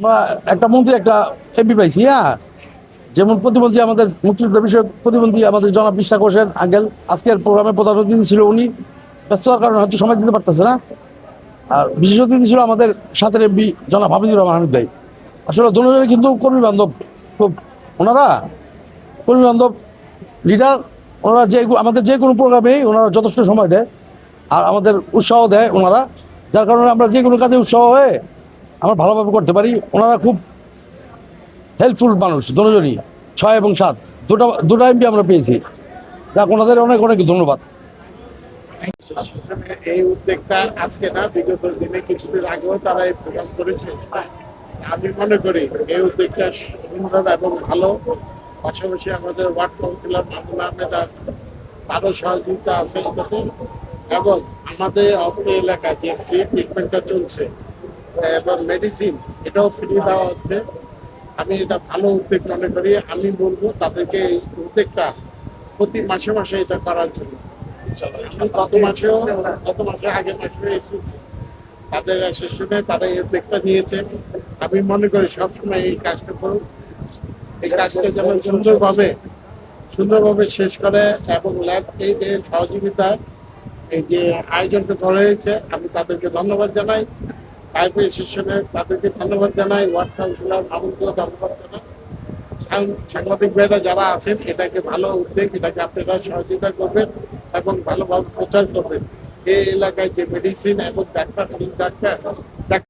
আমরা একটা মন্ত্রী একটা এমপি পাইছি। হ্যাঁ, যেমন প্রতিমন্ত্রী আমাদের মুক্তিযুদ্ধ বিষয়ক প্রতিমন্ত্রী আমাদের জনাব বিশ্বাস হোসেন আঙ্কেল আজকের প্রোগ্রামে প্রধান অতিথি ছিল। উনি ব্যস্ত হওয়ার কারণে হয়তো সময় দিতে পারতেছে না। আর বিশেষ অতিথি ছিল আমাদের সাথে এমপি জনাব হাফিজুর রহমান হামিদ ভাই। আসলে দুজনে কিন্তু কর্মী বান্ধব, খুব ওনারা কর্মী বান্ধব লিডার। ওনারা যে আমাদের যে কোনো প্রোগ্রামে ওনারা যথেষ্ট সময় দেয় আর আমাদের উৎসাহ দেয় ওনারা, যার কারণে আমরা যে কোনো কাজে উৎসাহ হয়ে আমরা ভালোভাবে করতে পারি। ওনারা খুব হেল্পফুল মানুষ দুজনই, 6 এবং 7 দুটা এমপি আমরা পেয়েছি। যাক, ওনাদের অনেক অনেক ধন্যবাদ। এই উদ্যোগটা আজকে না, বিগত দিনে কিছুদিন আগেও তারা এই প্রোগ্রাম করেছে। আমি মনে করি এই উদ্যোগটা সুন্দর এবং ভালো। পাশাপাশি আমাদের ওয়ার্ড কাউন্সিলর মামুন আহমেদ আছে, তারও সহযোগিতা আছে এটাতে। এবং আমাদের অত্র এলাকায় যে ফ্রি ট্রিটমেন্টটা চলছে এবং মেডিসিন, এটাও ফ্রি দেওয়া হচ্ছে। আমি এটা ভালো উদ্যোগ মনে করি। আমি বলবো তাদেরকে এই উদ্যোগটা প্রতি মাসে মাসে এটা করার জন্য। আমি গত মাসে আগের মাসে এসেছি, তাদের অ্যাসোসিয়েশনে তারা এই উদ্যোগটা নিয়েছে। আমি মনে করি সবসময় এই কাজটা করুন, এই কাজটা যেমন সুন্দরভাবে শেষ করে। এবং ল্যাব এই যে সহযোগিতায় এই যে আয়োজনটা করা হয়েছে, আমি তাদেরকে ধন্যবাদ জানাই। লাইব্রেরি সেশনে তাদেরকে ধন্যবাদ জানাই, ওয়ার্ড কাউন্সিলর মামুনকেও ধন্যবাদ জানাই। সাংবাদিক ভাইরা যারা আছেন, এটাকে ভালো উদ্যোগ, এটাকে আপনারা সহযোগিতা করবেন এবং ভালোভাবে প্রচার করবেন। এই এলাকায় যে মেডিসিন এবং ডাক্তার